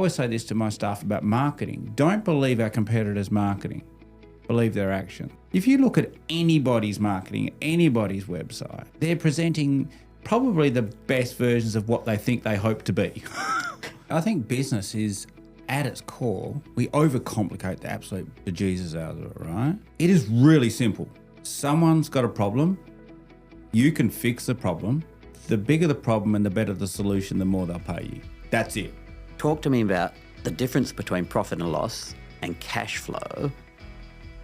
always say this to my staff about marketing. Don't believe our competitors' marketing. Believe their action. If you look at anybody's marketing, anybody's website, they're presenting probably the best versions of what they think they hope to be. I think business is, at its core, we overcomplicate the absolute bejesus out of it, right? It is really simple. Someone's got a problem. You can fix the problem. The bigger the problem and the better the solution, the more they'll pay you. That's it. Talk to me about the difference between profit and loss and cash flow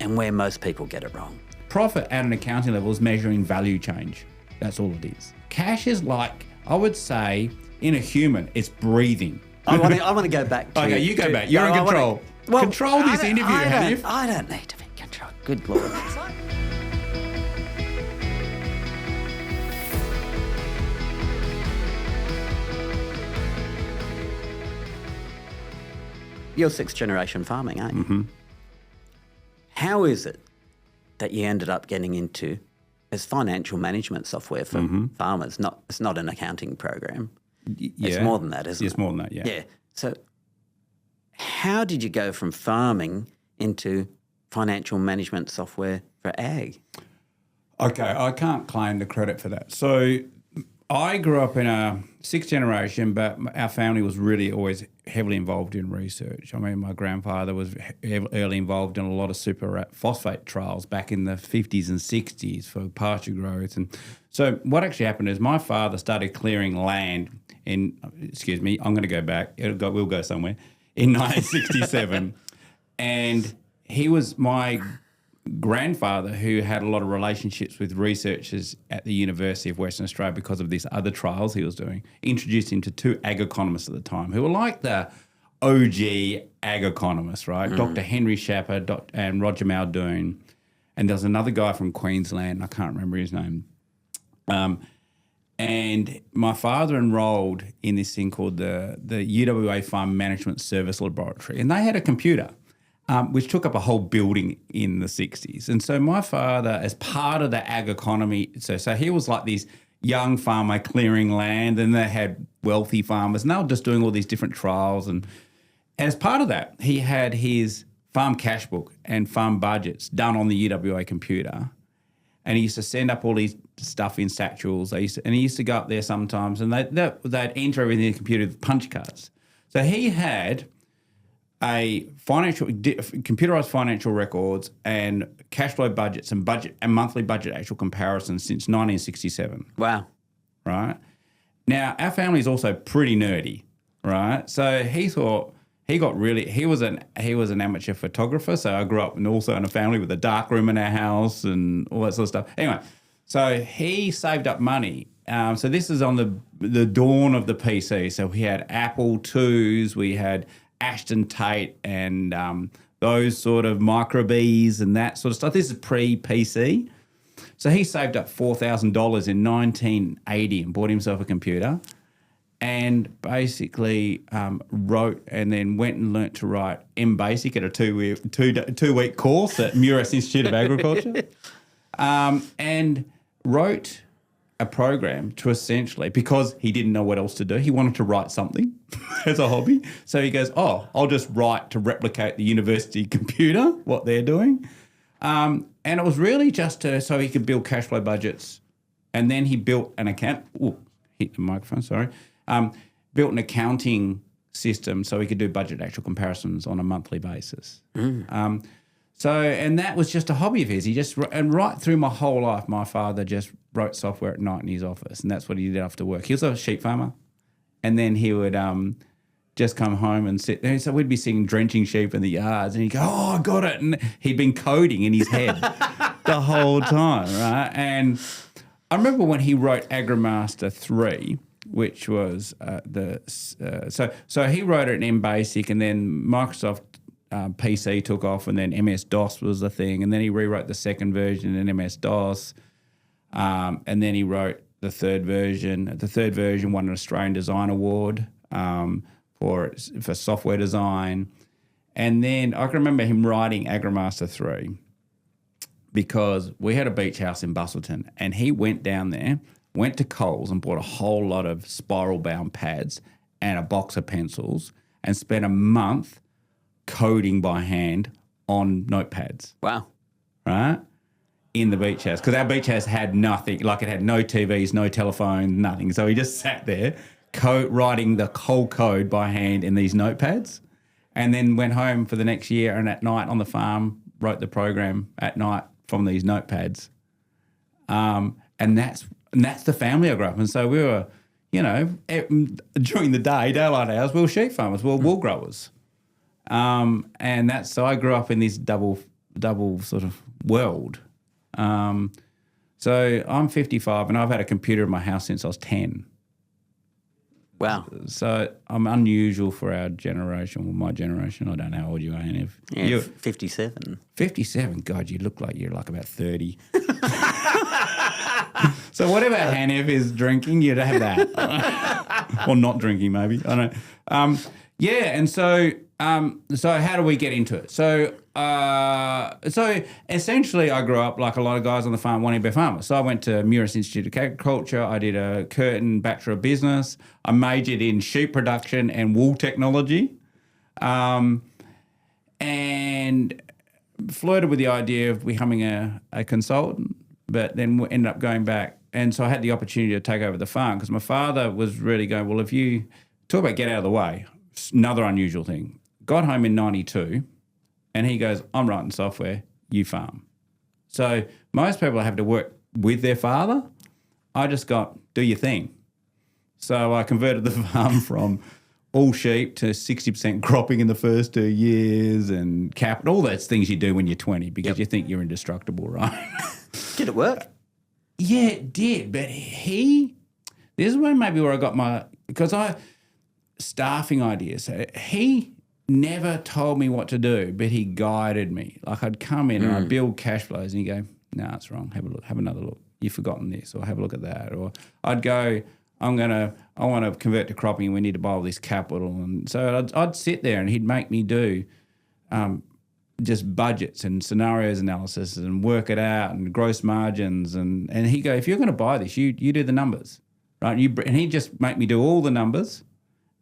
and where most people get it wrong. Profit at an accounting level is measuring value change. That's all it is. Cash is like, I would say, in a human, it's breathing. I want to go back to... Okay, you go back. You're in control. Control this interview, Hanif. I don't need to be in control. Good Lord. You're sixth generation farming, aren't you? Mm-hmm. How is it that you ended up getting into as financial management software for farmers? It's not an accounting program. Yeah. It's more than that, isn't it? It's more than that, yeah. Yeah. So how did you go from farming into financial management software for ag? Okay, I can't claim the credit for that. So I grew up in a sixth generation, but our family was really always heavily involved in research. I mean, my grandfather was early involved in a lot of superphosphate trials back in the 50s and 60s for pasture growth. And so what actually happened is my father started clearing land in, excuse me, I'm going to go back. We'll go somewhere. In 1967. And he was my grandfather who had a lot of relationships with researchers at the University of Western Australia because of these other trials he was doing, introduced him to two ag economists at the time who were like the OG ag economists, right? Dr. Henry Schapper and Roger Muldoon. And there was another guy from Queensland, I can't remember his name. And my father enrolled in this thing called the UWA Farm Management Service Laboratory. And they had a computer, which took up a whole building in the 60s. And so my father, as part of the ag economy, so he was like this young farmer clearing land, and they had wealthy farmers, and they were just doing all these different trials. And as part of that, he had his farm cash book and farm budgets done on the UWA computer. And he used to send up all these stuff in satchels. He used to go up there sometimes, and they'd enter everything in the computer with punch cards. So he had a computerized financial records and cash flow budgets and monthly budget actual comparisons since 1967. Wow. Right? Now, our family is also pretty nerdy, right? So he thought he was an amateur photographer. So I grew up also in a family with a dark room in our house and all that sort of stuff. Anyway, so he saved up money. So this is on the dawn of the PC. So we had Apple IIs, we had Ashton Tate and those sort of microbees and that sort of stuff. This is pre-PC. So he saved up $4,000 in 1980 and bought himself a computer and basically wrote and then went and learnt to write MBasic at a two-week course at Muras Institute of Agriculture and wrote a program to essentially, because he didn't know what else to do, he wanted to write something as a hobby. So he goes, I'll just write to replicate the university computer, what they're doing. And it was really just so he could build cash flow budgets. And then he built an hit the microphone, sorry. Built an accounting system so he could do budget actual comparisons on a monthly basis. And that was just a hobby of his. And right through my whole life, my father just wrote software at night in his office, and that's what he did after work. He was a sheep farmer, and then he would just come home and sit there. So we'd be seeing drenching sheep in the yards, and he'd go, I got it. And he'd been coding in his head the whole time, right? And I remember when he wrote AgriMaster 3, which was so he wrote it in MBasic, and then Microsoft PC took off, and then MS-DOS was the thing, and then he rewrote the second version in MS-DOS, and then he wrote the third version. The third version won an Australian Design Award for software design, and then I can remember him writing AgriMaster 3 because we had a beach house in Busselton, and he went down there, went to Coles and bought a whole lot of spiral-bound pads and a box of pencils, and spent a month coding by hand on notepads. Wow. Right? In the beach house. Because our beach house had nothing. Like it had no TVs, no telephone, nothing. So he just sat there writing the whole code by hand in these notepads, and then went home for the next year, and at night on the farm wrote the program at night from these notepads. And that's the family I grew up in. So we were, during the day, daylight hours, we were sheep farmers, we were wool growers. So I grew up in this double sort of world. So I'm 55 and I've had a computer in my house since I was 10. Wow. So I'm unusual for our generation, well, my generation. I don't know how old you are, Hanif. Yeah, You're 57. 57? God, you look like you're like about 30. So whatever Hanif is drinking, you'd have that. Or not drinking, maybe. I don't know. And so how do we get into it? So essentially I grew up like a lot of guys on the farm wanting to be farmers. So I went to Muris Institute of Agriculture. I did a Curtin Bachelor of Business. I majored in sheep production and wool technology, and flirted with the idea of becoming a consultant, but then ended up going back. And so I had the opportunity to take over the farm because my father was really going, well, if you talk about get out of the way, another unusual thing. Got home in 92 and he goes, I'm writing software, you farm. So most people have to work with their father. I just got, do your thing. So I converted the farm from all sheep to 60% cropping in the first 2 years and capital, all those things you do when you're 20 because you think you're indestructible, right? Did it work? Yeah, it did. But this is where I got staffing ideas. So he never told me what to do, but he guided me. Like I'd come in and I'd build cash flows and he'd go, no, it's wrong. Have a look, have another look. You've forgotten this, or have a look at that. Or I'd go, I want to convert to cropping and we need to buy all this capital. And so I'd sit there and he'd make me do just budgets and scenarios analysis and work it out and gross margins. And he'd go, if you're going to buy this, you do the numbers, right? And he'd just make me do all the numbers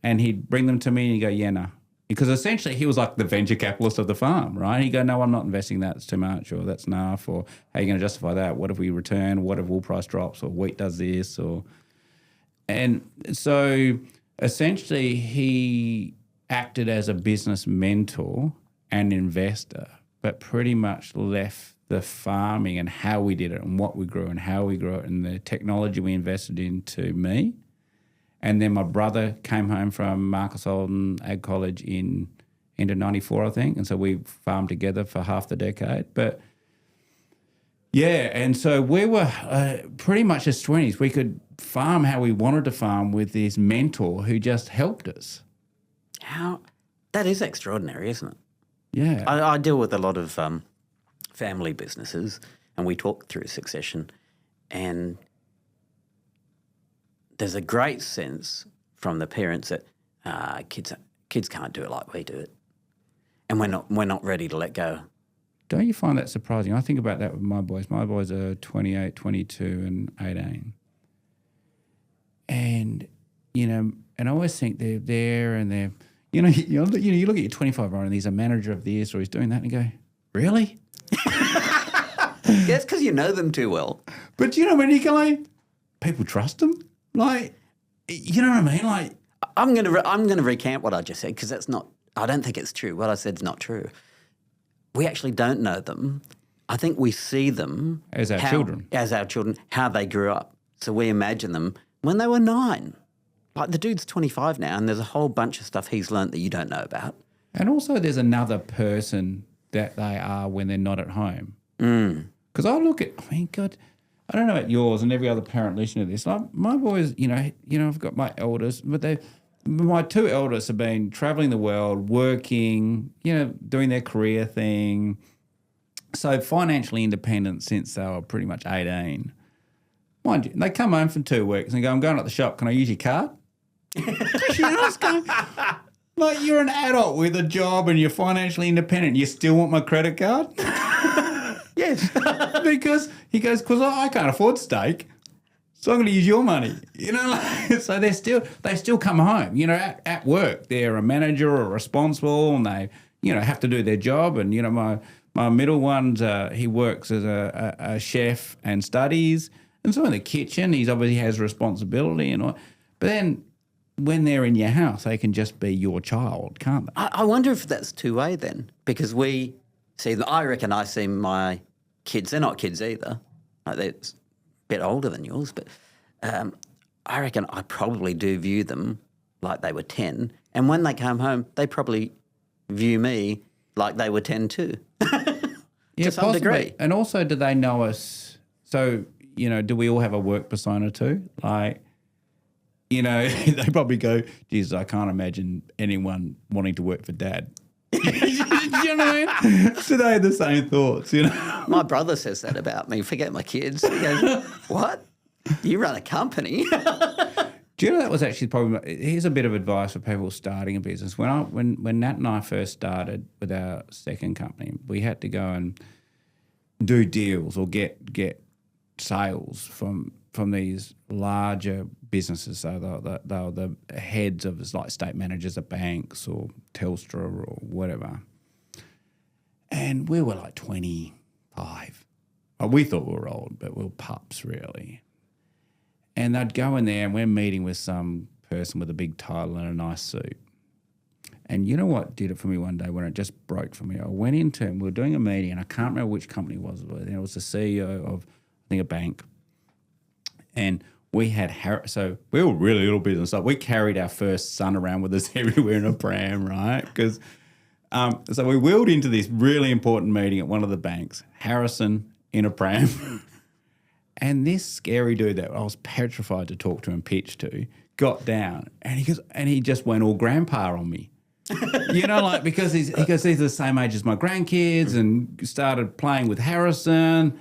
and he'd bring them to me and he'd go, yeah, no. Because essentially he was like the venture capitalist of the farm, right? He'd go, no, I'm not investing that. It's too much, or that's enough, or how are you going to justify that? What if we return? What if wool price drops, or wheat does this? And so essentially he acted as a business mentor and investor, but pretty much left the farming and how we did it and what we grew and how we grew it and the technology we invested into me. And then my brother came home from Marcus Holden Ag College into 94, I think. And so we farmed together for half the decade. But yeah, and so we were pretty much as 20s. We could farm how we wanted to farm with this mentor who just helped us. That is extraordinary, isn't it? Yeah. I deal with a lot of family businesses and we talk through succession, and there's a great sense from the parents that kids can't do it like we do it, and we're not ready to let go. Don't you find that surprising? I think about that with my boys. My boys are 28, 22 and 18. And, and I always think they're there and they're, you look at your 25-year-old and he's a manager of this or he's doing that and you go, really? Yeah, it's because you know them too well. But when you go like, people trust them? Like, you know what I mean? Like, I'm gonna recant what I just said because that's not. I don't think it's true. What I said is not true. We actually don't know them. I think we see them as our children, how they grew up. So we imagine them when they were 9. Like the dude's 25 now, and there's a whole bunch of stuff he's learnt that you don't know about. And also, there's another person that they are when they're not at home. Because I God. I don't know about yours and every other parent listening to this. Like my boys, I've got my eldest, but my 2 eldest have been travelling the world, working, doing their career thing. So financially independent since they were pretty much 18. Mind you, they come home for 2 weeks and go, I'm going up the shop. Can I use your card? Like you're an adult with a job and you're financially independent. You still want my credit card? Yes. Because he goes, because I can't afford steak. so I'm going to use your money. So they still come home. At work, they're a manager or responsible, and they, have to do their job. And, my middle one's, he works as a chef and studies. And so in the kitchen, he obviously has responsibility and all. But then when they're in your house, they can just be your child, can't they? I wonder if that's two-way then, because I reckon I see my kids, they're not kids either. Like they're a bit older than yours, but I reckon I probably do view them like they were 10. And when they come home, they probably view me like they were 10 too. Yeah, to some possibly. degree. And also, do they know us? So, do we all have a work persona too? Like, they probably go, geez, I can't imagine anyone wanting to work for Dad. You know what I mean? So they have the same thoughts, My brother says that about me. Forget my kids. He goes, what? You run a company? Do you know that was actually probably? Here's a bit of advice for people starting a business. When Nat and I first started with our second company, we had to go and do deals or get sales from these larger businesses. So they were the heads of like state managers of banks or Telstra or whatever. And we were like 25. We thought we were old, but we were pups really. And they'd go in there and we're meeting with some person with a big title and a nice suit. And you know what did it for me one day when it just broke for me? I went into him, we were doing a meeting, and I can't remember which company it was. It was the CEO of, I think, a bank. And we had, so we were really little business. Like we carried our first son around with us everywhere in a pram, right? Because so we wheeled into this really important meeting at one of the banks, Harrison in a pram. And this scary dude that I was petrified to talk to and pitch to got down, and he just went all grandpa on me. Because he's the same age as my grandkids, and started playing with Harrison.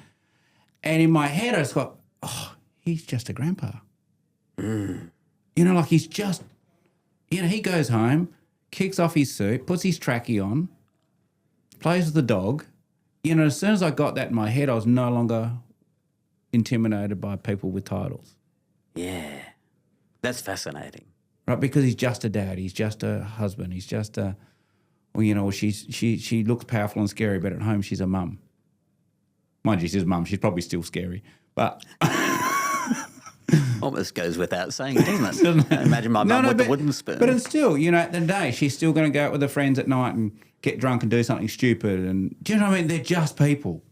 And in my head, I just thought, oh, he's just a grandpa. He's just, he goes home, kicks off his suit, puts his trackie on, plays with the dog. As soon as I got that in my head, I was no longer intimidated by people with titles. Yeah, that's fascinating. Right, because he's just a dad, he's just a husband, he's just a, she looks powerful and scary, but at home she's a mum. Mind you, she's a mum, she's probably still scary, but... Almost goes without saying, doesn't it? Imagine my mum with the wooden spoon. But it's still, at the end of the day, she's still going to go out with her friends at night and get drunk and do something stupid. And do you know what I mean? They're just people.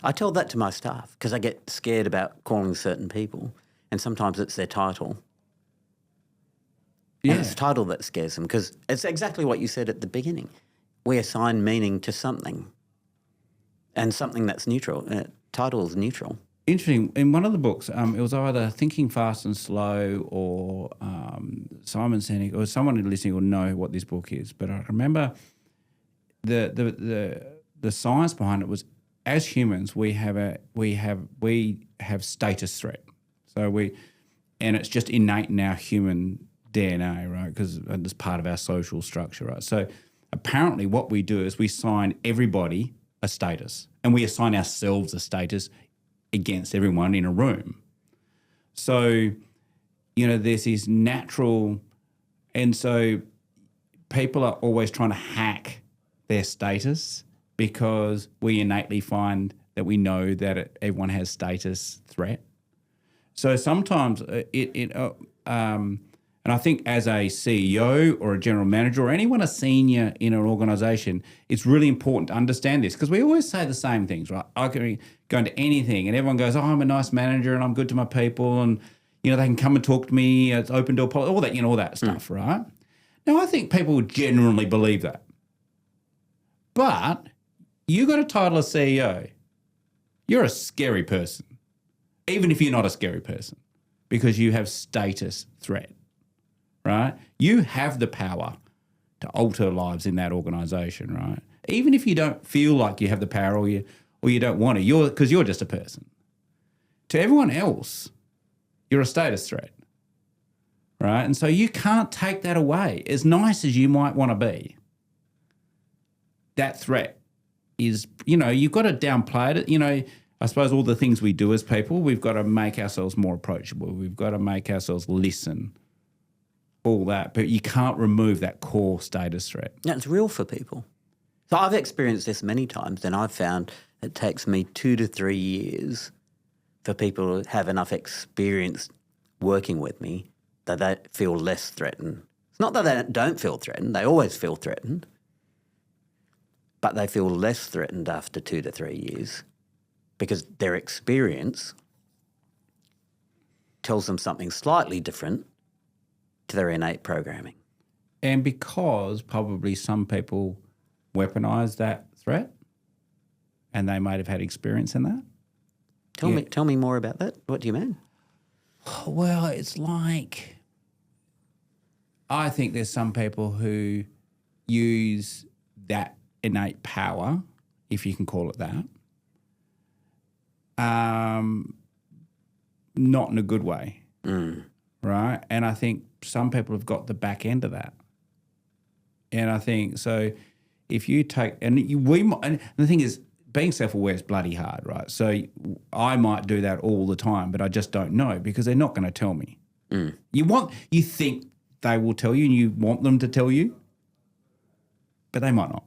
I tell that to my staff because I get scared about calling certain people, and sometimes it's their title. Yeah. And it's the title that scares them because it's exactly what you said at the beginning. We assign meaning to something, and something that's neutral. Title is neutral. Interesting. In one of the books, it was either Thinking Fast and Slow or Simon Sinek, or someone listening will know what this book is. But I remember the science behind it was, as humans, we have status threat. And it's just innate in our human DNA, right? Because it's part of our social structure, right? So apparently, what we do is we assign everybody a status, and we assign ourselves a status against everyone in a room. So, there's this natural, and so people are always trying to hack their status because we innately find that we know that everyone has status threat. So sometimes and I think as a CEO or a general manager or anyone a senior in an organisation, it's really important to understand this because we always say the same things, right? I can go into anything and everyone goes, oh, I'm a nice manager and I'm good to my people and, they can come and talk to me, it's open door policy, all that, all that stuff, right? Now, I think people generally believe that. But you got a title of CEO, you're a scary person, even if you're not a scary person, because you have status threat. Right? You have the power to alter lives in that organisation, right? Even if you don't feel like you have the power or you don't want to, because you're just a person. To everyone else, you're a status threat, right? And so you can't take that away. As nice as you might want to be, that threat is, you've got to downplay it. I suppose all the things we do as people, we've got to make ourselves more approachable. We've got to make ourselves listen, all that. But you can't remove that core status threat. Yeah, it's real for people. So I've experienced this many times, and I've found it takes me 2 to 3 years for people to have enough experience working with me that they feel less threatened. It's not that they don't feel threatened. They always feel threatened. But they feel less threatened after 2 to 3 years because their experience tells them something slightly different to their innate programming. And because probably some people weaponize that threat and they might have had experience in that. Tell me more about that. What do you mean? Well, it's like I think there's some people who use that innate power, if you can call it that, not in a good way, right? And I think some people have got the back end of that. And I think so if you take – and the thing is being self-aware is bloody hard, right? So I might do that all the time, but I just don't know because they're not going to tell me. You think they will tell you and you want them to tell you, but they might not.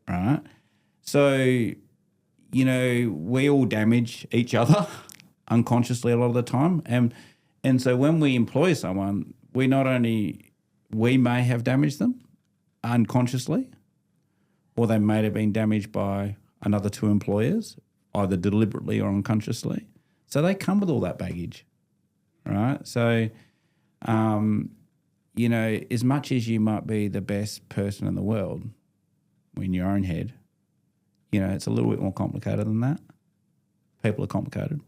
Right. So, we all damage each other unconsciously a lot of the time. And so when we employ someone, we may have damaged them unconsciously, or they may have been damaged by another 2 employers, either deliberately or unconsciously. So they come with all that baggage. Right. So, as much as you might be the best person in the world, in your own head, it's a little bit more complicated than that. People are complicated.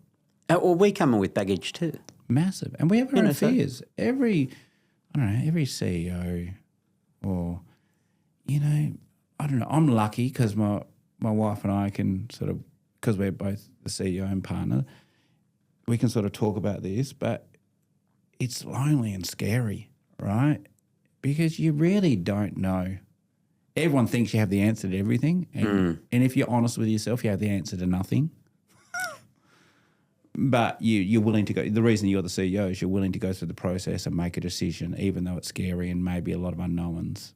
Well, we come in with baggage too. Massive. And we have our own fears. Every CEO or, I don't know, I'm lucky because my wife and I can sort of, because we're both the CEO and partner, we can sort of talk about this, but it's lonely and scary, right? Because you really don't know. Everyone thinks you have the answer to everything. And if you're honest with yourself, you have the answer to nothing. But you're willing to go – the reason you're the CEO is you're willing to go through the process and make a decision even though it's scary and maybe a lot of unknowns,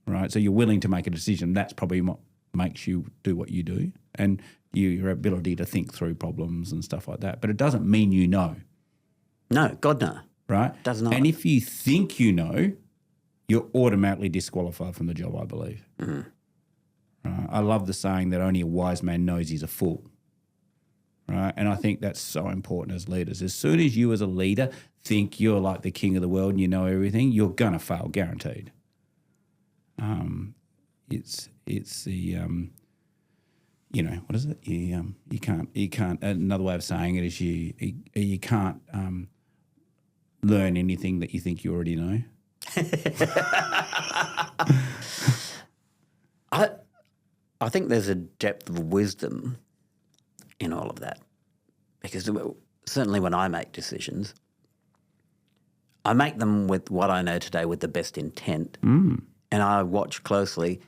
right? So you're willing to make a decision. That's probably what makes you do what you do and your ability to think through problems and stuff like that. But it doesn't mean you know. No, God no. Right? Does not. And if you think you know – you're automatically disqualified from the job, I believe. I love the saying that only a wise man knows he's a fool. Right? And I think that's so important as leaders. As soon as you as a leader think you're like the king of the world and you know everything, you're going to fail, guaranteed. It's the what is it? You can't. Another way of saying it is you can't learn anything that you think you already know. I think there's a depth of wisdom in all of that because certainly when I make decisions, I make them with what I know today with the best intent and I watch closely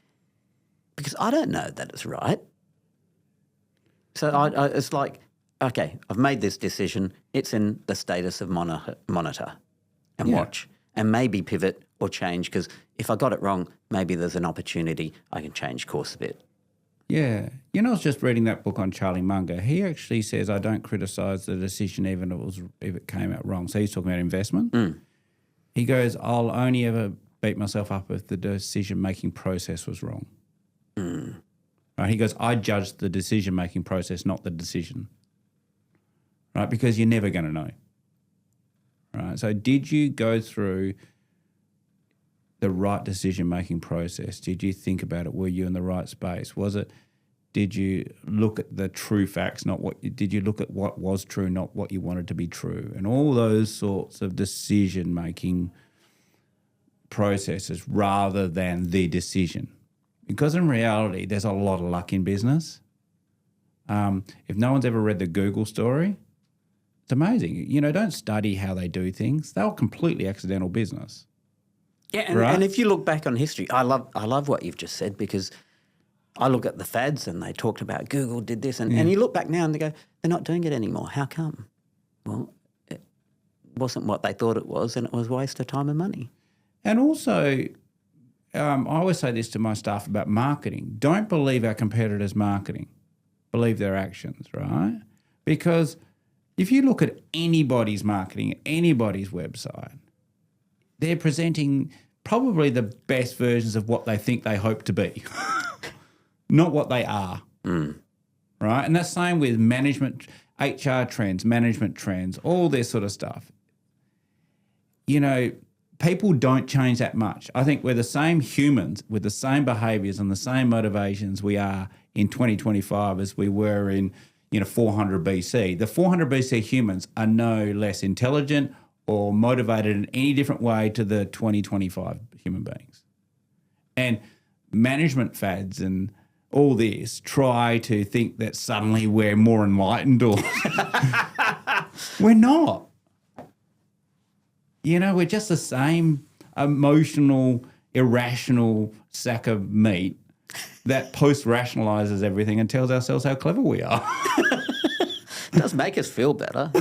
because I don't know that it's right. So it's like, okay, I've made this decision. It's in the status of monitor and watch. And maybe pivot or change because if I got it wrong, maybe there's an opportunity I can change course a bit. Yeah. I was just reading that book on Charlie Munger. He actually says, I don't criticise the decision even if it came out wrong. So he's talking about investment. He goes, I'll only ever beat myself up if the decision-making process was wrong. Right? He goes, I judge the decision-making process, not the decision. Right? Because you're never going to know. Right. So did you go through the right decision-making process? Did you think about it? Were you in the right space? Did you look at the true facts, did you look at what was true, not what you wanted to be true? And all those sorts of decision-making processes rather than the decision. Because in reality, there's a lot of luck in business. If no one's ever read the Google story, it's amazing. Don't study how they do things. They're completely accidental business. Yeah, and if you look back on history, I love what you've just said because I look at the fads and they talked about Google did this and you look back now and they go, they're not doing it anymore. How come? Well, it wasn't what they thought it was and it was a waste of time and money. And also, I always say this to my staff about marketing. Don't believe our competitors' marketing. Believe their actions, right? Because if you look at anybody's marketing, anybody's website, they're presenting probably the best versions of what they think they hope to be, not what they are, right? And that's the same with management, HR trends, management trends, all this sort of stuff. You know, people don't change that much. I think we're the same humans with the same behaviours and the same motivations we are in 2025 as we were in 400 BC. The 400 BC humans are no less intelligent or motivated in any different way to the 2025 human beings. And management fads and all this try to think that suddenly we're more enlightened or we're not. We're just the same emotional, irrational sack of meat that post-rationalizes everything and tells ourselves how clever we are. It does make us feel better.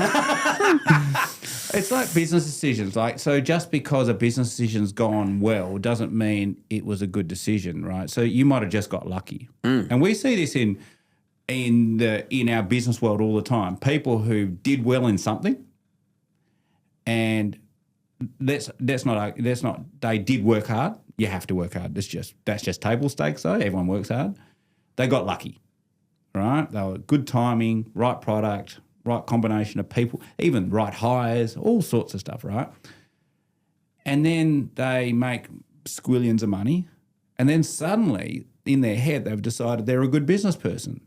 It's like business decisions. So just because a business decision's gone well doesn't mean it was a good decision, right? So you might have just got lucky. And we see this in our business world all the time. People who did well in something and that's not they did work hard. You have to work hard. That's just table stakes though. Everyone works hard. They got lucky, right? They were good timing, right product, right combination of people, even right hires, all sorts of stuff, right? And then they make squillions of money and then suddenly in their head they've decided they're a good business person,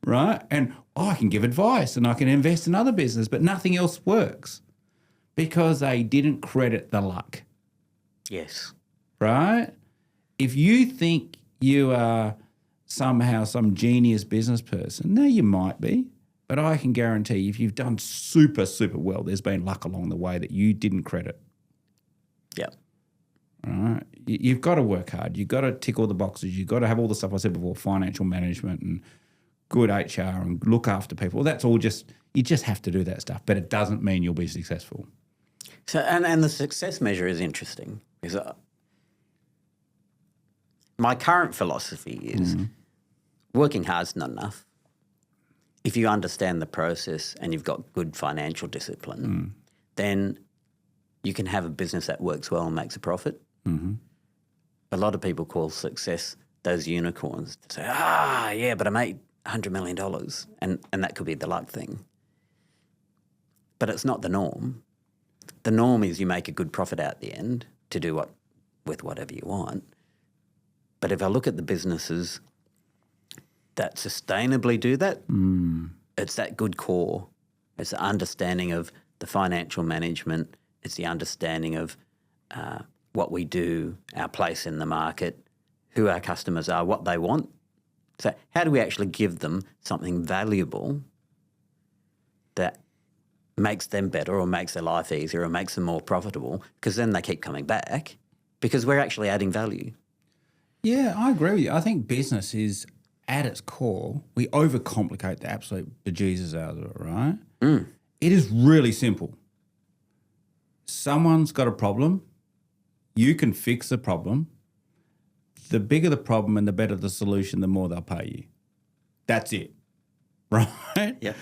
right? And I can give advice and I can invest in other business, but nothing else works because they didn't credit the luck. Yes. Right? If you think you are somehow some genius business person, no, you might be. But I can guarantee if you've done super, super well, there's been luck along the way that you didn't credit. Yeah. Right? You've got to work hard. You've got to tick all the boxes. You've got to have all the stuff I said before, financial management and good HR and look after people. That's all you just have to do that stuff. But it doesn't mean you'll be successful. So, and the success measure is interesting because my current philosophy is working hard's not enough. If you understand the process and you've got good financial discipline, then you can have a business that works well and makes a profit. A lot of people call success those unicorns to say, yeah, but I made $100 million and that could be the luck thing. But it's not the norm. The norm is you make a good profit out the end to do with whatever you want. But if I look at the businesses that sustainably do that, it's that good core. It's the understanding of the financial management. It's the understanding of what we do, our place in the market, who our customers are, what they want. So how do we actually give them something valuable that makes them better or makes their life easier or makes them more profitable, because then they keep coming back because we're actually adding value. Yeah, I agree with you. I think business is, at its core, we overcomplicate the absolute bejesus out of it, right? It is really simple. Someone's got a problem. You can fix the problem. The bigger the problem and the better the solution, the more they'll pay you. That's it, right? Yeah.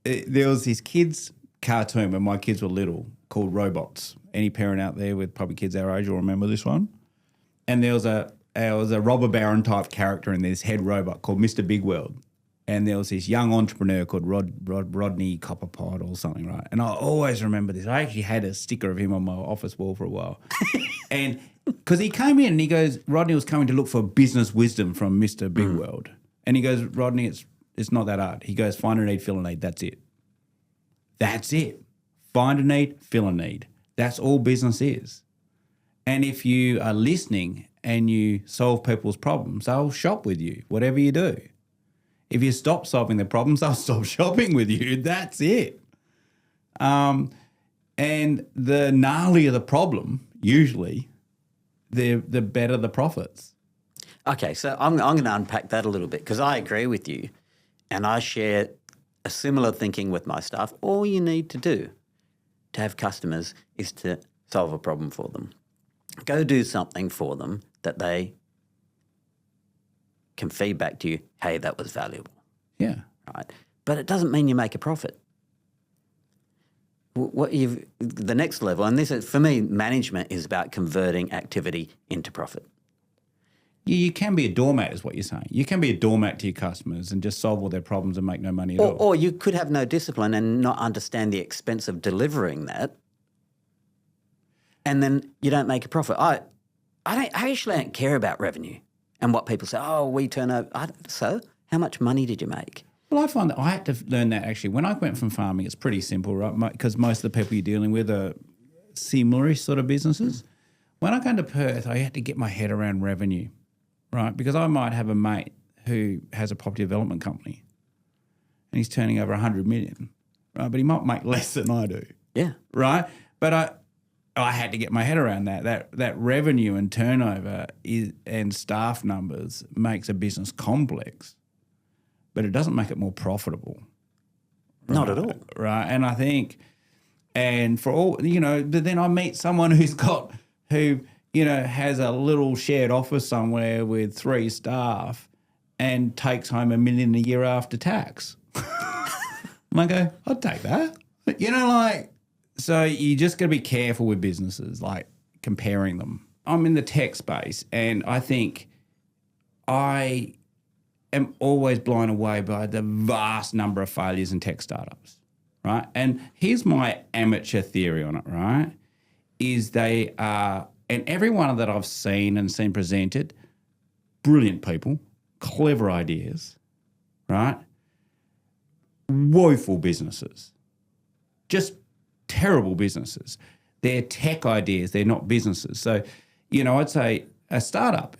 There was this kids' cartoon when my kids were little called Robots. Any parent out there with probably kids our age will remember this one. And there was a robber baron type character in this head robot called Mr. Big World. And there was this young entrepreneur called Rodney Copperpot or something, right? And I always remember this. I actually had a sticker of him on my office wall for a while. And because he came in and he goes, Rodney was coming to look for business wisdom from Mr. Big World. And he goes, Rodney, it's not that hard. He goes, find a need, fill a need. That's it. That's it. Find a need, fill a need. That's all business is. And if you are listening and you solve people's problems, they'll shop with you, whatever you do. If you stop solving their problems, they'll stop shopping with you. That's it. And the gnarlier the problem, usually, the better the profits. Okay, so I'm going to unpack that a little bit because I agree with you and I share a similar thinking with my staff. All you need to do to have customers is to solve a problem for them. Go do something for them that they can feed back to you, hey, that was valuable. Yeah. Right? But it doesn't mean you make a profit. The next level, and this is, for me, management is about converting activity into profit. You can be a doormat is what you're saying. You can be a doormat to your customers and just solve all their problems and make no money at all. Or you could have no discipline and not understand the expense of delivering that, and then you don't make a profit. I actually don't care about revenue and what people say, oh, we turn over. So how much money did you make? Well, I find that I had to learn that actually. When I went from farming, it's pretty simple, right? Because most of the people you're dealing with are similar-ish sort of businesses. When I came to Perth, I had to get my head around revenue, right? Because I might have a mate who has a property development company and he's turning over 100 million, right? But he might make less than I do. Yeah. Right? But I had to get my head around that revenue and turnover and staff numbers makes a business complex, but it doesn't make it more profitable. Right? Not at all. Right. And I think, and for all, but then I meet someone who has a little shared office somewhere with 3 staff and takes home $1 million a year after tax. And I go, I'd take that. So you just got to be careful with businesses, like comparing them. I'm in the tech space and I think I am always blown away by the vast number of failures in tech startups, right? And here's my amateur theory on it, right, is they are, and every one that I've seen presented, brilliant people, clever ideas, right? Woeful businesses, just terrible businesses. They're tech ideas. They're not businesses. So, I'd say a startup,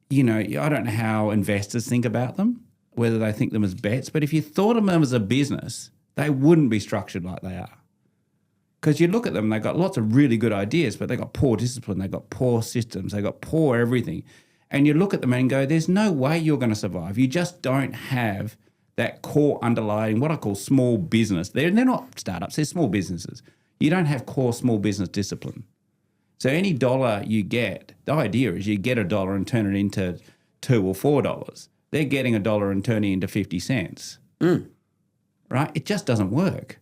I don't know how investors think about them, whether they think them as bets, but if you thought of them as a business, they wouldn't be structured like they are. Because you look at them, they've got lots of really good ideas, but they've got poor discipline, they've got poor systems, they've got poor everything. And you look at them and go, there's no way you're going to survive. You just don't have that core underlying, what I call small business. They're not startups, they're small businesses. You don't have core small business discipline. So any dollar you get, the idea is you get $1 and turn it into $2 or $4. They're getting $1 and turning it into 50 cents. Right? It just doesn't work.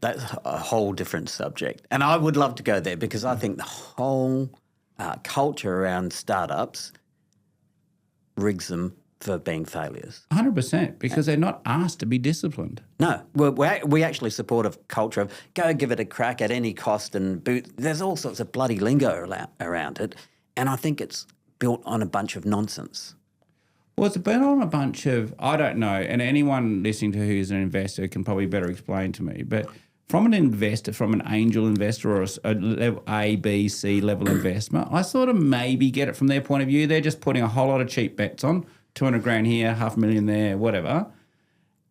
That's a whole different subject. And I would love to go there because I think the whole culture around startups rigs them for being failures. 100%, because they're not asked to be disciplined. No, we actually support a culture of go give it a crack at any cost and boot. There's all sorts of bloody lingo around it, and I think it's built on a bunch of nonsense. Well, it's built on a bunch of, I don't know, and anyone listening to who's an investor can probably better explain to me, but from an investor, from an angel investor or a level A, B, C level investment, I sort of maybe get it from their point of view. They're just putting a whole lot of cheap bets on, 200 grand here, $500,000 there, whatever.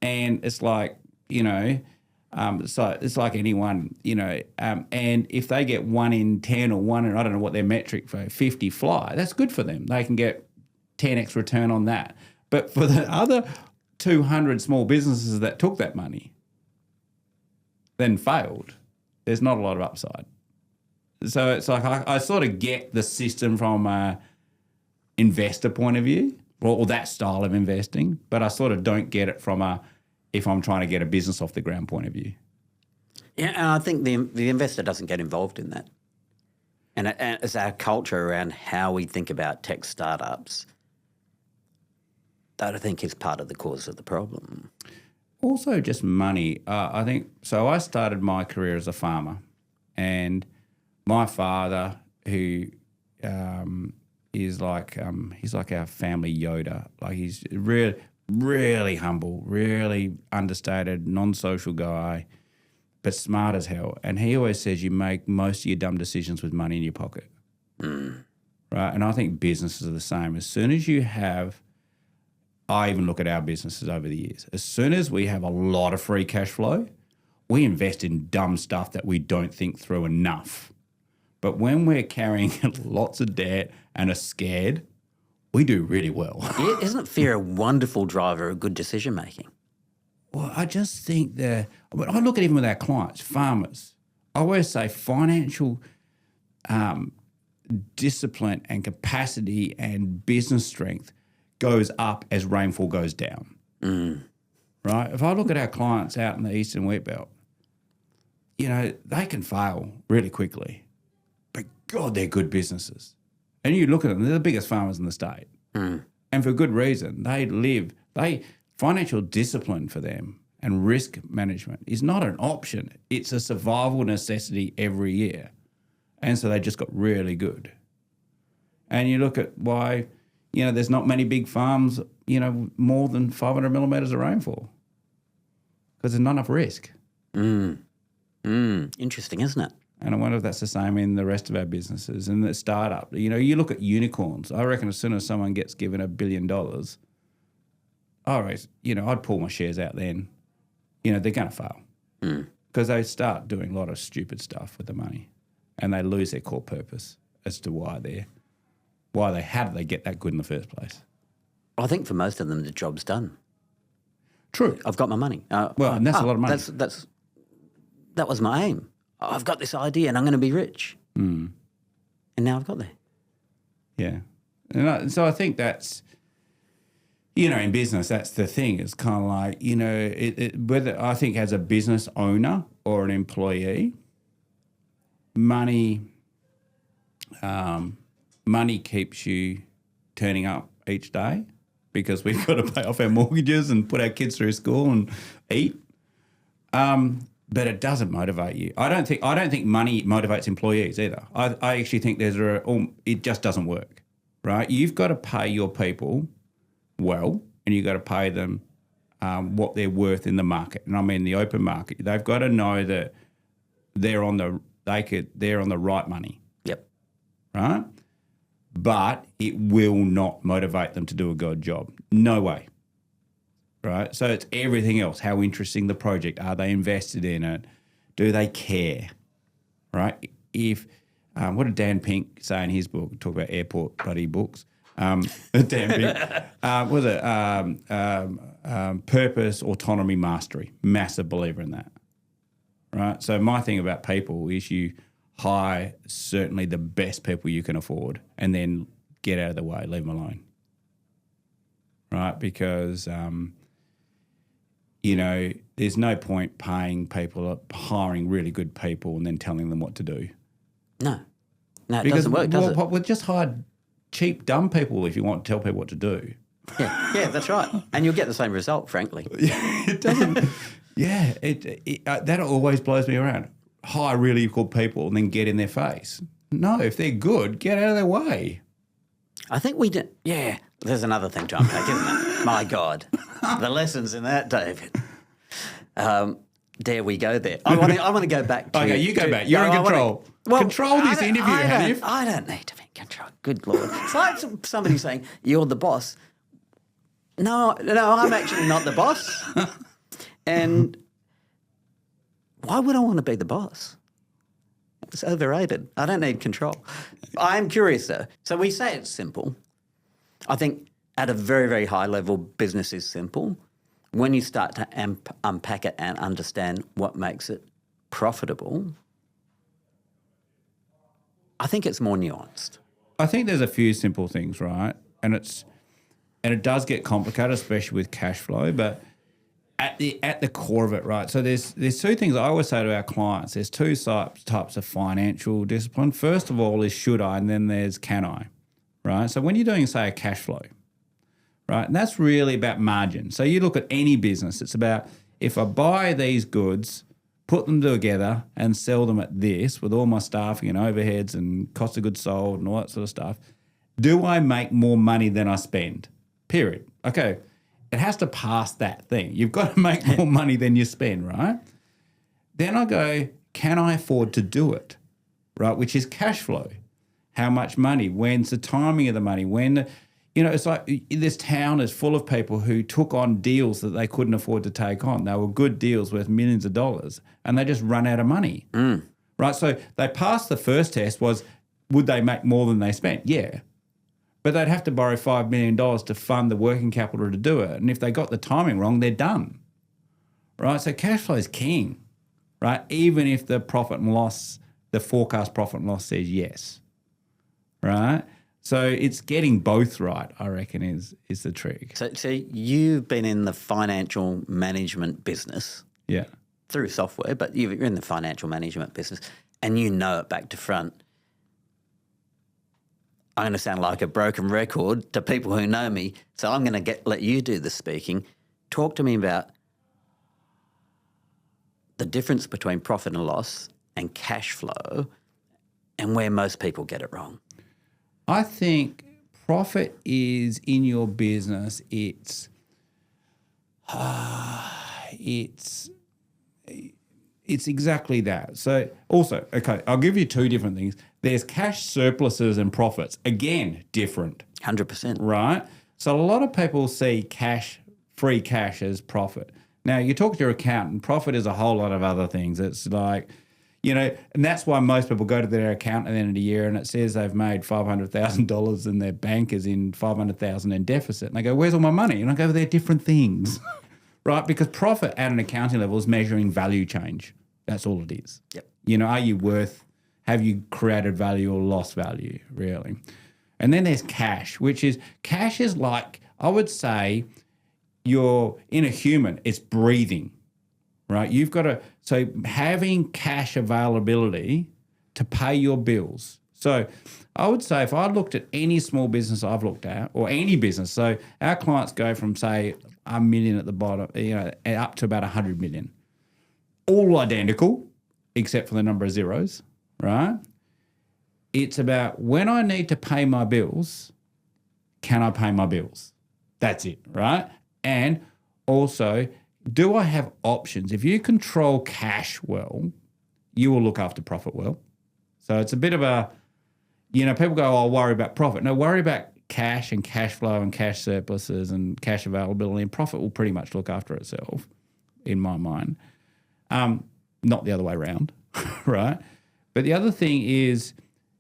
And it's like, it's like anyone, and if they get 1 in 10 or 1 in, I don't know what their metric for 50 fly, that's good for them. They can get 10x return on that. But for the other 200 small businesses that took that money, then failed, there's not a lot of upside. So it's like I sort of get the system from an investor point of view, or that style of investing, but I sort of don't get it from if I'm trying to get a business off the ground point of view. Yeah, and I think the investor doesn't get involved in that. And it's our culture around how we think about tech startups that I think is part of the cause of the problem. Also just money. I think, so I started my career as a farmer, and my father, who is like, he's like our family Yoda. Like he's really, really humble, really understated, non-social guy, but smart as hell. And he always says you make most of your dumb decisions with money in your pocket. Right? And I think businesses are the same. As soon as you have, I even look at our businesses over the years, as soon as we have a lot of free cash flow, we invest in dumb stuff that we don't think through enough. But when we're carrying lots of debt and are scared, we do really well. Isn't fear a wonderful driver of good decision making? Well, I just think I look at even with our clients, farmers. I always say financial discipline and capacity and business strength goes up as rainfall goes down. Right? If I look at our clients out in the Eastern Wheat Belt, they can fail really quickly. But God, they're good businesses. And you look at them, they're the biggest farmers in the state. And for good reason. Financial discipline for them and risk management is not an option. It's a survival necessity every year. And so they just got really good. And you look at why, there's not many big farms, more than 500 millimetres of rainfall. Because there's not enough risk. Interesting, isn't it? And I wonder if that's the same in the rest of our businesses and the startup. You look at unicorns. I reckon as soon as someone gets given $1 billion, I'd pull my shares out then. They're going to fail. Because they start doing a lot of stupid stuff with the money and they lose their core purpose as to how did they get that good in the first place. I think for most of them, the job's done. True. I've got my money. And that's a lot of money. That was my aim. I've got this idea and I'm going to be rich. And now I've got there. Yeah. And so I think that's, in business, that's the thing. It's kind of like, whether I think as a business owner or an employee, money keeps you turning up each day because we've got to pay off our mortgages and put our kids through school and eat. But it doesn't motivate you. I don't think money motivates employees either. I actually think it just doesn't work, right? You've got to pay your people well, and you've got to pay them what they're worth in the market. And I mean the open market. They've got to know that they're on the right money. Yep. Right? But it will not motivate them to do a good job. No way. Right? So it's everything else. How interesting the project. Are they invested in it? Do they care? Right? What did Dan Pink say in his book? Talk about airport bloody books. Dan Pink. Was it purpose, autonomy, mastery? Massive believer in that. Right? So my thing about people is you hire certainly the best people you can afford and then get out of the way, leave them alone. Right? Because there's no point paying people, hiring really good people and then telling them what to do. No, it doesn't work, does it? We'll just hire cheap, dumb people if you want to tell people what to do. Yeah, that's right. And you'll get the same result, frankly. It doesn't. Yeah, that always blows me around. Hire really good people and then get in their face. No, if they're good, get out of their way. I think we did. Yeah, there's another thing to unpack, isn't it? My God, the lessons in that, David. Dare we go there? I want to go back to... Okay, you go back. You're in control. Control this interview, Hanif. I don't need to be in control. Good Lord. It's like somebody saying, you're the boss. No, I'm actually not the boss. And why would I want to be the boss? It's overrated. I don't need control. I am curious, though. So we say it's simple. I think at a very, very high level, business is simple. When you start to unpack it and understand what makes it profitable, I think it's more nuanced. I think there's a few simple things, right? And it does get complicated, especially with cash flow, but at the core of it, right? So there's two things I always say to our clients. There's two types of financial discipline. First of all is should I, and then there's can I, right? So when you're doing, say, a cash flow, right, and that's really about margin. So you look at any business, it's about if I buy these goods, put them together and sell them at this with all my staffing and overheads and cost of goods sold and all that sort of stuff, do I make more money than I spend? Period. Okay. It has to pass that thing. You've got to make more money than you spend, right? Then I go, can I afford to do it, right? Which is cash flow. How much money? When's the timing of the money? It's like this town is full of people who took on deals that they couldn't afford to take on. They were good deals worth millions of dollars and they just run out of money, right? So they passed the first test was, would they make more than they spent? Yeah. But they'd have to borrow $5 million to fund the working capital to do it. And if they got the timing wrong, they're done, right? So cash flow is king, right? Even if the profit and loss, the forecast profit and loss says yes, right? So it's getting both right, I reckon, is the trick. So you've been in the financial management business. Yeah. Through software, but you're in the financial management business and you know it back to front. I'm going to sound like a broken record to people who know me, so I'm going to let you do the speaking. Talk to me about the difference between profit and loss and cash flow and where most people get it wrong. I think profit is in your business. It's exactly that. So also, okay, I'll give you two different things. There's cash surpluses and profits. Again, different. 100%. Right? So a lot of people see free cash as profit. Now, you talk to your accountant, profit is a whole lot of other things. It's like, and that's why most people go to their accountant at the end of the year and it says they've made $500,000 and their bank is in $500,000 in deficit. And they go, where's all my money? And I go, they're different things. Right? Because profit at an accounting level is measuring value change. That's all it is. Yep. Have you created value or lost value, really? And then there's cash is like, I would say, you're in a human, it's breathing, right? So having cash availability to pay your bills. So I would say if I looked at any small business I've looked at or any business, so our clients go from, say, $1 million at the bottom, up to about 100 million. All identical, except for the number of zeros, right? It's about when I need to pay my bills, can I pay my bills? That's it, right? And also, do I have options? If you control cash well, you will look after profit well. So it's a bit of a, people go, I'll worry about profit. No, worry about cash and cash flow and cash surpluses and cash availability, and profit will pretty much look after itself, in my mind. Not the other way around, right? But the other thing is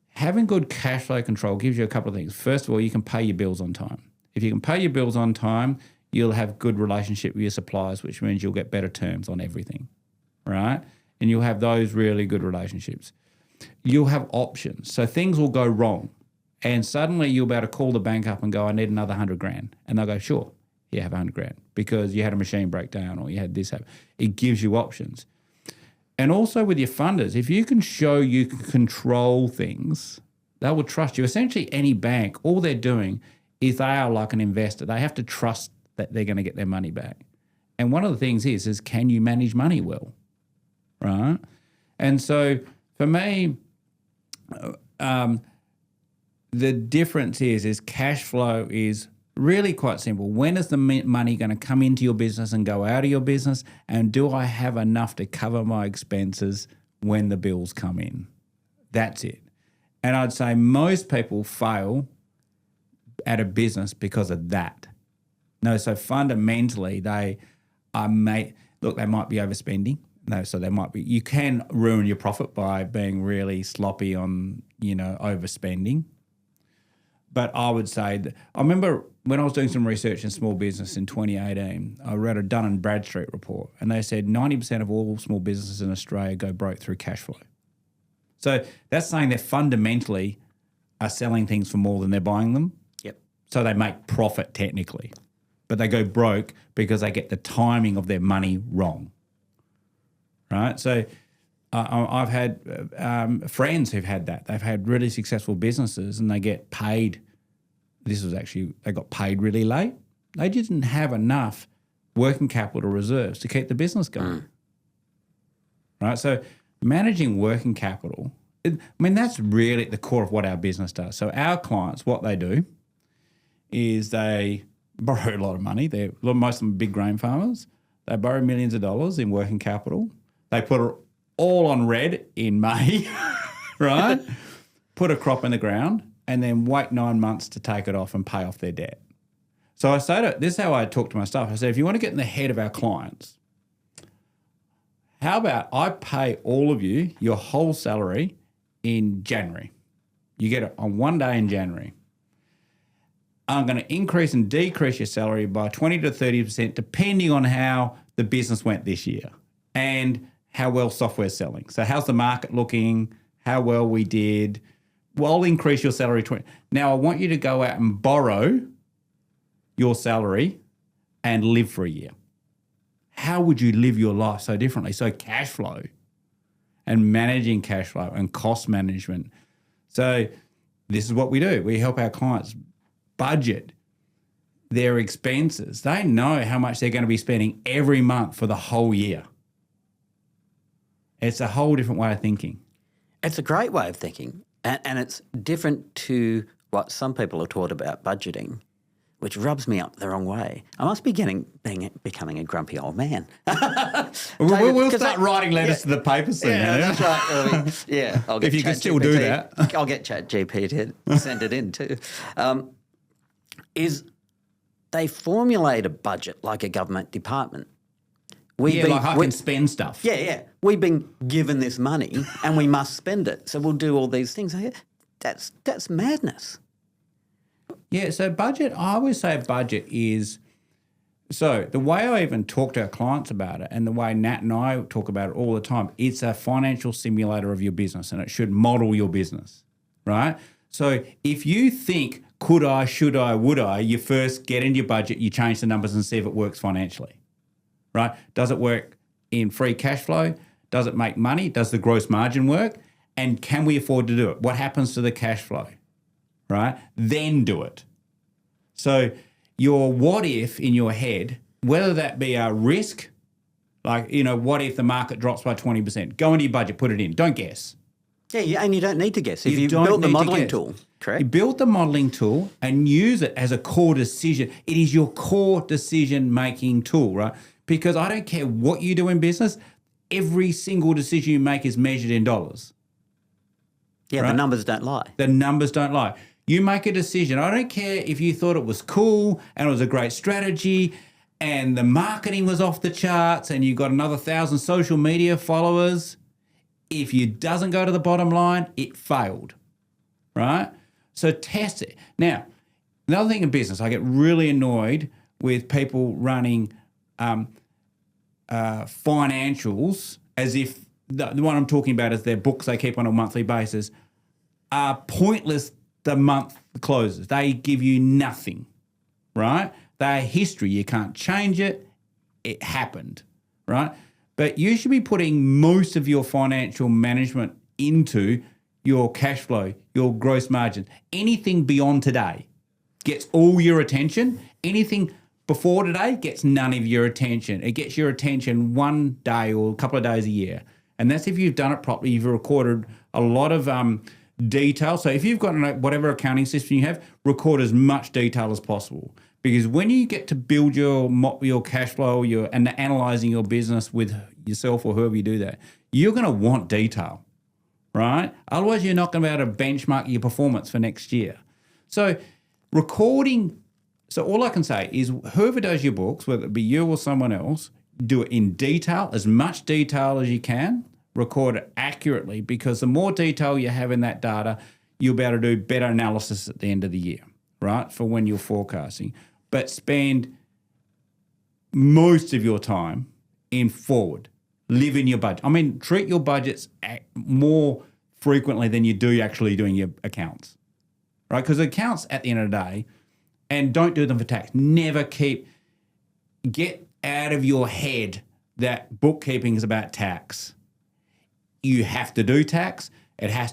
having good cash flow control gives you a couple of things. First of all, you can pay your bills on time. If you can pay your bills on time, you'll have good relationship with your suppliers, which means you'll get better terms on everything, right? And you'll have those really good relationships. You'll have options. So things will go wrong. And suddenly you'll be able to call the bank up and go, I need another $100,000. And they'll go, sure, you have $100,000 because you had a machine breakdown or you had this happen. It gives you options. And also with your funders, if you can show you can control things, they will trust you. Essentially, any bank, all they're doing is they are like an investor. They have to trust that they're going to get their money back. And one of the things is can you manage money well, right? And so for me, the difference is cash flow is really quite simple. When is the money going to come into your business and go out of your business? And do I have enough to cover my expenses when the bills come in? That's it. And I'd say most people fail at a business because of that. No, so fundamentally they might be overspending. No, so you can ruin your profit by being really sloppy on, overspending. But I would say that I remember when I was doing some research in small business in 2018, I read a Dun & Bradstreet report, and they said 90% of all small businesses in Australia go broke through cash flow. So that's saying they fundamentally are selling things for more than they're buying them. Yep. So they make profit technically, but they go broke because they get the timing of their money wrong. Right? So I've had friends who've had that. They've had really successful businesses and they get paid. They got paid really late. They didn't have enough working capital reserves to keep the business going. Right? So managing working capital, that's really at the core of what our business does. So our clients, what they do is they borrow a lot of money. Most of them are big grain farmers. They borrow millions of dollars in working capital. They put it all on red in May, right? Put a crop in the ground and then wait 9 months to take it off and pay off their debt. So this is how I talk to my staff. I said, if you want to get in the head of our clients, how about I pay all of you your whole salary in January? You get it on one day in January. I'm going to increase and decrease your salary by 20 to 30% depending on how the business went this year and how well software's selling. So how's the market looking, how well we did. Well, I'll increase your salary 20. Now I want you to go out and borrow your salary and live for a year. How would you live your life so differently? So cash flow and managing cash flow and cost management. So this is what we do. We help our clients budget their expenses. They know how much they're going to be spending every month for the whole year. It's a whole different way of thinking. It's a great way of thinking. And it's different to what some people are taught about budgeting, which rubs me up the wrong way. I must be becoming a grumpy old man. We'll start writing letters to the paper soon. Yeah, that's right. Yeah, I'll get if you can still do that. I'll get ChatGPT to send it in too. Is they formulate a budget like a government department. Like I can spend stuff. Yeah. We've been given this money and we must spend it. So we'll do all these things. That's madness. Yeah, so budget, I always say budget is, so the way I even talk to our clients about it and the way Nat and I talk about it all the time, it's a financial simulator of your business and it should model your business, right? So if you think, could I, should I, would I, you first get into your budget, you change the numbers and see if it works financially, right? Does it work in free cash flow? Does it make money? Does the gross margin work? And can we afford to do it? What happens to the cash flow, right? Then do it. So your what if in your head, whether that be a risk, like, what if the market drops by 20%? Go into your budget, put it in. Don't guess. Yeah, and you don't need to guess. If you built the modelling tool, correct? You built the modelling tool and use it as a core decision. It is your core decision-making tool, right? Because I don't care what you do in business, every single decision you make is measured in dollars. Yeah, right? The numbers don't lie. The numbers don't lie. You make a decision. I don't care if you thought it was cool and it was a great strategy and the marketing was off the charts and you got another 1,000 social media followers. If it doesn't go to the bottom line, it failed, right? So test it. Now, another thing in business, I get really annoyed with people running financials as if the one I'm talking about is their books they keep on a monthly basis are pointless the month closes. They give you nothing, right? They're history. You can't change it. It happened, right? But you should be putting most of your financial management into your cash flow, your gross margin. Anything beyond today gets all your attention. Anything before today gets none of your attention. It gets your attention one day or a couple of days a year. And that's if you've done it properly. You've recorded a lot of detail. So if you've got whatever accounting system you have, record as much detail as possible. Because when you get to build your cash flow and analysing your business with yourself or whoever you do that, you're going to want detail, right? Otherwise, you're not going to be able to benchmark your performance for next year. So recording, so all I can say is whoever does your books, whether it be you or someone else, do it in detail, as much detail as you can, record it accurately, because the more detail you have in that data, you'll be able to do better analysis at the end of the year, right, for when you're forecasting. But spend most of your time in forward. Live in your budget. I mean, treat your budgets more frequently than you do actually doing your accounts, right? Because accounts at the end of the day, and don't do them for tax. Get out of your head that bookkeeping is about tax. You have to do tax.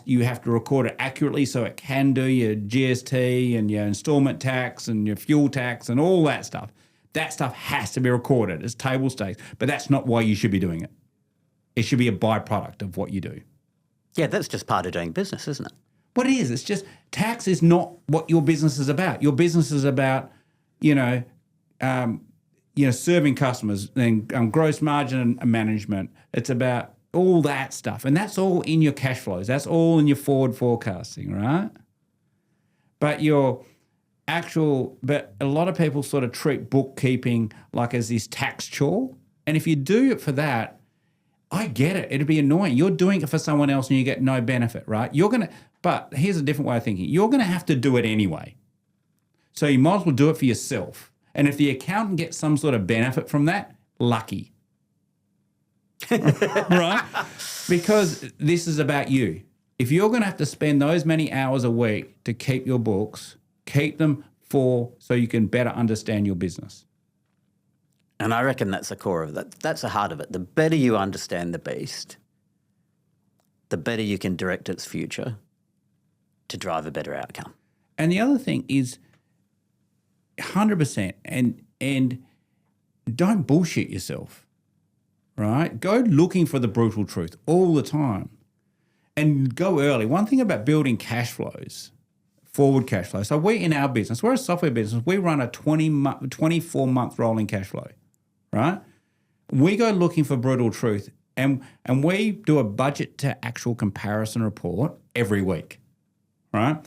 You have to record it accurately so it can do your GST and your installment tax and your fuel tax and all that stuff. That stuff has to be recorded. It's table stakes. But that's not why you should be doing it. It should be a byproduct of what you do. Yeah, that's just part of doing business, isn't it? What it is, it's just tax is not what your business is about. Your business is about, serving customers and gross margin and management. It's about all that stuff. And that's all in your cash flows. That's all in your forward forecasting, right? But but a lot of people sort of treat bookkeeping like as this tax chore. And if you do it for that, I get it. It'd be annoying. You're doing it for someone else and you get no benefit, right? But here's a different way of thinking. You're going to have to do it anyway. So you might as well do it for yourself. And if the accountant gets some sort of benefit from that, lucky. Right? Because this is about you. If you're going to have to spend those many hours a week to keep your books, keep them so you can better understand your business. And I reckon that's the core of that. That's the heart of it. The better you understand the beast, the better you can direct its future to drive a better outcome. And the other thing is 100% and don't bullshit yourself, right? Go looking for the brutal truth all the time and go early. One thing about building cash flows, forward cash flow. So in our business, we're a software business. We run a 24-month rolling cash flow. Right? We go looking for brutal truth and we do a budget to actual comparison report every week, right?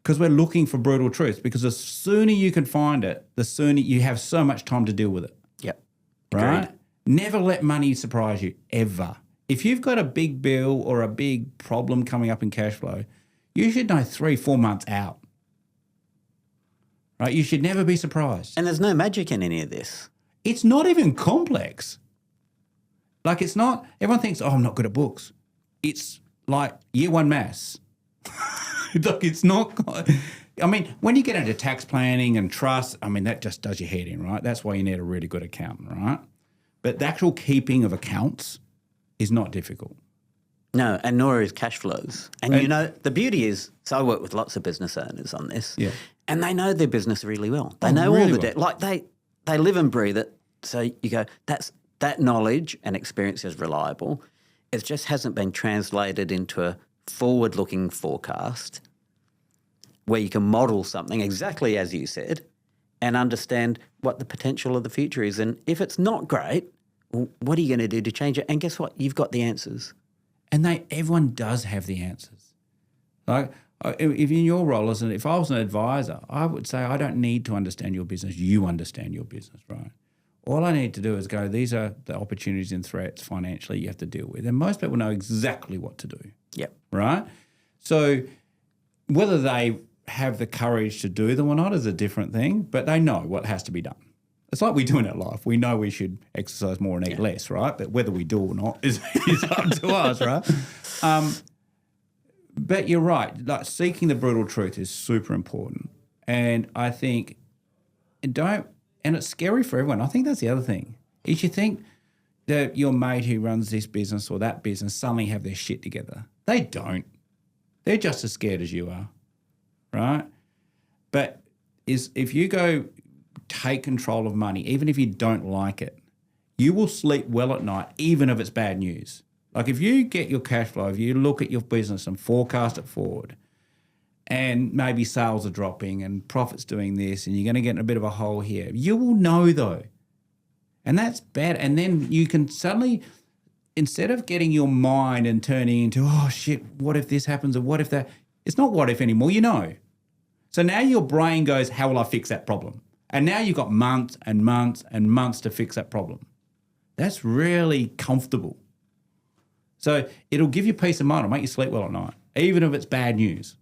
Because we're looking for brutal truth because the sooner you can find it, the sooner you have so much time to deal with it. Yep. Right? Agreed. Never let money surprise you, ever. If you've got a big bill or a big problem coming up in cash flow, you should know 3-4 months out. Right? You should never be surprised. And there's no magic in any of this. It's not even complex. Like it's not, everyone thinks, oh, I'm not good at books. It's like year one maths. Look, it's not, I mean, when you get into tax planning and trust, I mean, that just does your head in, right? That's why you need a really good accountant, right? But the actual keeping of accounts is not difficult. No, and nor is cash flows. And you know, the beauty is, so I work with lots of business owners on this, and they know their business really well. They know really all the well. debt. Like they live and breathe it. So you go, that knowledge and experience is reliable. It just hasn't been translated into a forward-looking forecast where you can model something exactly as you said and understand what the potential of the future is. And if it's not great, well, what are you going to do to change it? And guess what? You've got the answers. And everyone does have the answers. Like if in your role if I was an advisor, I would say I don't need to understand your business. You understand your business, right? All I need to do is go, these are the opportunities and threats financially you have to deal with. And most people know exactly what to do. Yep. Right? So whether they have the courage to do them or not is a different thing, but they know what has to be done. It's like we do in our life. We know we should exercise more and eat less, right? But whether we do or not is up to us, right? But you're right. Like seeking the brutal truth is super important. And I think and it's scary for everyone. I think that's the other thing. Is you think that your mate who runs this business or that business suddenly have their shit together. They don't. They're just as scared as you are, right? But if you go take control of money, even if you don't like it, you will sleep well at night, even if it's bad news. Like if you get your cash flow, if you look at your business and forecast it forward, and maybe sales are dropping and profits doing this and you're going to get in a bit of a hole here, you will know though. And that's bad. And then you can suddenly, instead of getting your mind and turning into, oh shit, what if this happens or what if that, it's not what if anymore, you know. So now your brain goes, how will I fix that problem? And now you've got months and months and months to fix that problem. That's really comfortable. So it'll give you peace of mind. It'll make you sleep well at night, even if it's bad news.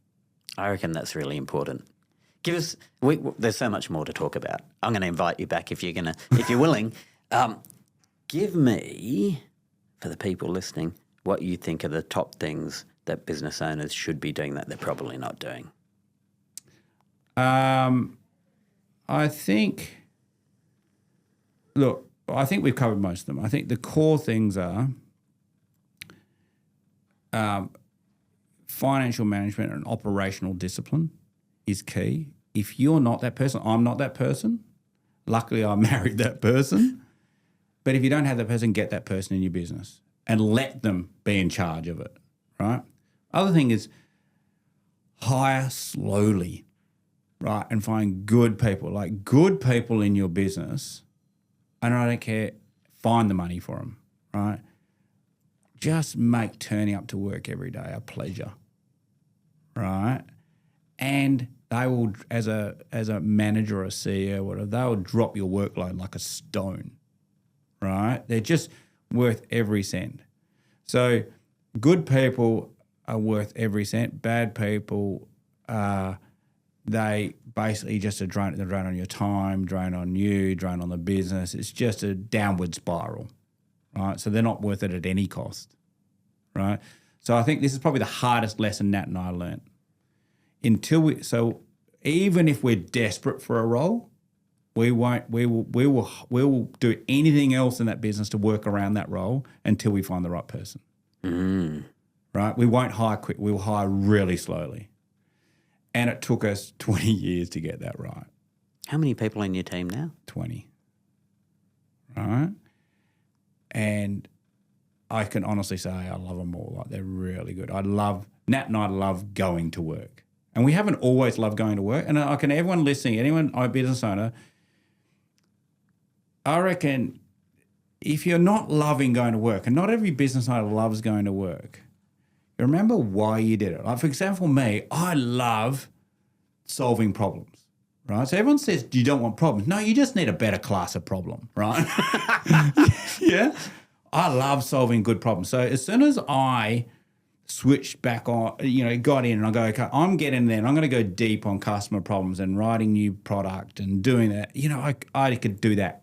I reckon that's really important. There's so much more to talk about. I'm going to invite you back if you're willing. Give me, for the people listening, what you think are the top things that business owners should be doing that they're probably not doing. I think we've covered most of them. I think the core things are financial management and operational discipline is key. If you're not that person, I'm not that person. Luckily, I married that person. But if you don't have that person, get that person in your business and let them be in charge of it, right? Other thing is hire slowly, right, and find good people, like good people in your business. And I don't care, find the money for them, right? Just make turning up to work every day a pleasure, right? And they will, as a manager or a CEO or whatever, they will drop your workload like a stone, right? They're just worth every cent. So good people are worth every cent. Bad people, they basically just a drain on your time, drain on you, drain on the business. It's just a downward spiral, right? So they're not worth it at any cost, right? So I think this is probably the hardest lesson Nat and I learned. So even if we're desperate for a role, we will do anything else in that business to work around that role until we find the right person. Right? We won't hire quick. We'll hire really slowly. And it took us 20 years to get that right. How many people in your team now? 20. Right? And I can honestly say I love them all. Like, they're really good. Nat and I love going to work. And we haven't always loved going to work. And everyone listening, a business owner, I reckon if you're not loving going to work, and not every business owner loves going to work, you remember why you did it. Like, for example, me, I love solving problems, right? So everyone says you don't want problems. No, you just need a better class of problem, right? Yeah. I love solving good problems. So as soon as I switched back on, got in and I go, okay, I'm getting there and I'm going to go deep on customer problems and writing new product and doing that. I could do that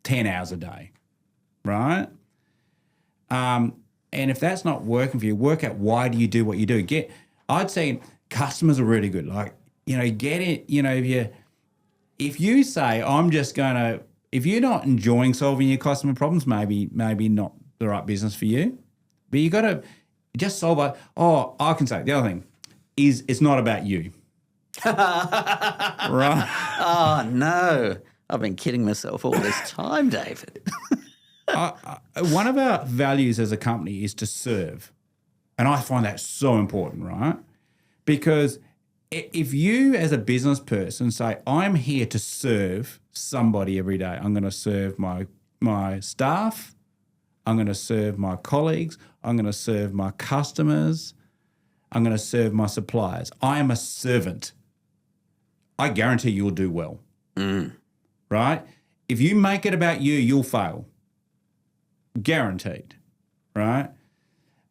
10 hours a day, right? And if that's not working for you, work out why do you do what you do. I'd say customers are really good. Like, get it, if you say if you're not enjoying solving your customer problems, maybe not the right business for you. But you got to just solve it. Oh, I can say the other thing is it's not about you. Right? Oh, no. I've been kidding myself all this time, David. One of our values as a company is to serve. And I find that so important, right? Because if you as a business person say, I'm here to serve somebody every day, I'm going to serve my staff, I'm going to serve my colleagues, I'm going to serve my customers, I'm going to serve my suppliers. I am a servant. I guarantee you'll do well, right? If you make it about you, you'll fail. Guaranteed, right?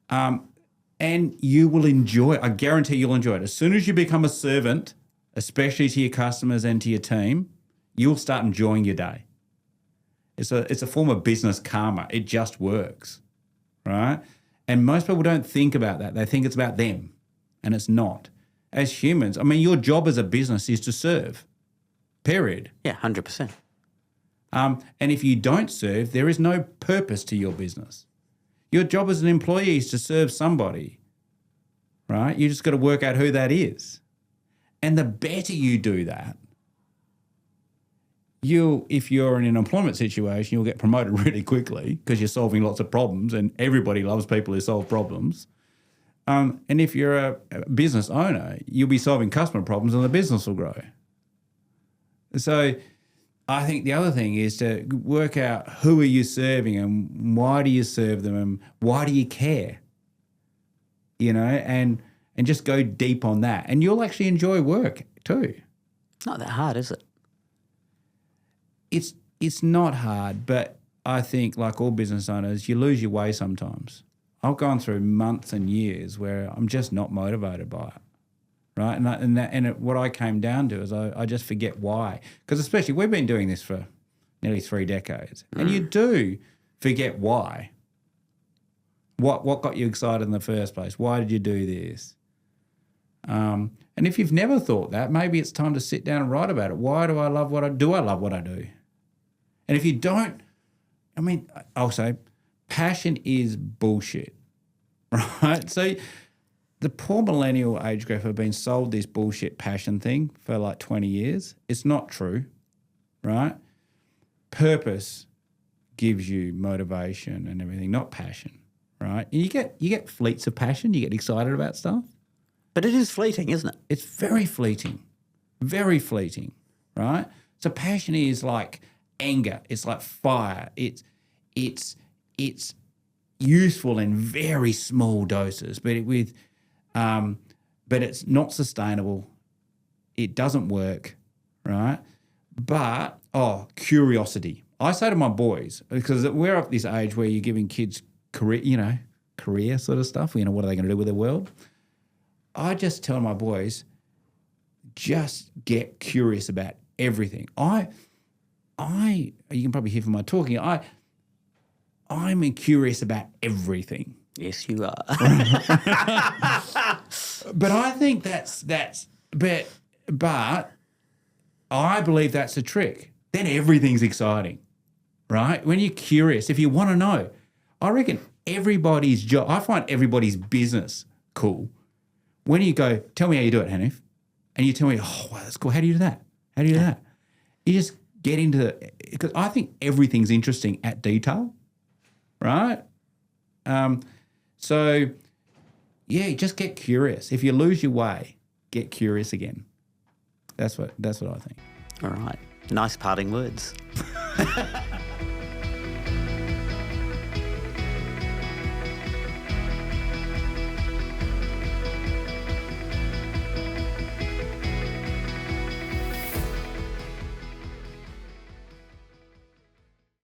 And you will enjoy it. I guarantee you'll enjoy it. As soon as you become a servant, especially to your customers and to your team, you'll start enjoying your day. It's a form of business karma. It just works, right? And most people don't think about that. They think it's about them, and it's not. As humans, your job as a business is to serve, period. Yeah, 100%. And if you don't serve, there is no purpose to your business. Your job as an employee is to serve somebody, right? You just got to work out who that is. And the better you do that, if you're in an employment situation, you'll get promoted really quickly because you're solving lots of problems, and everybody loves people who solve problems. And if you're a business owner, you'll be solving customer problems and the business will grow. So I think the other thing is to work out who are you serving and why do you serve them and why do you care, and just go deep on that. And you'll actually enjoy work too. It's not that hard, is it? It's not hard, but I think like all business owners, you lose your way sometimes. I've gone through months and years where I'm just not motivated by it. Right, what I came down to is I just forget why, because especially we've been doing this for nearly 3 decades, and you do forget why. What got you excited in the first place? Why did you do this? And if you've never thought that, maybe it's time to sit down and write about it. Why do I love what I do? I love what I do. And if you don't, I'll say passion is bullshit, right? So the poor millennial age group have been sold this bullshit passion thing for like 20 years. It's not true, right? Purpose gives you motivation and everything, not passion, right? And you get fleets of passion. You get excited about stuff. But it is fleeting, isn't it? It's very fleeting, right? So passion is like anger. It's like fire. It's useful in very small doses, but it's not sustainable. It doesn't work, right? But, curiosity. I say to my boys, because we're at this age where you're giving kids career sort of stuff. What are they going to do with their world? I just tell my boys, just get curious about everything. You can probably hear from my talking. I'm curious about everything. Yes, you are. But I think but I believe that's a trick. Then everything's exciting, right? When you're curious, if you want to know, I reckon everybody's job, I find everybody's business cool. When you go, tell me how you do it, Hanif, and you tell me, oh, wow, that's cool. How do you do that? How do you do that? You just get into because I think everything's interesting at detail, right? So, yeah, just get curious. If you lose your way, get curious again. That's what I think. All right. Nice parting words.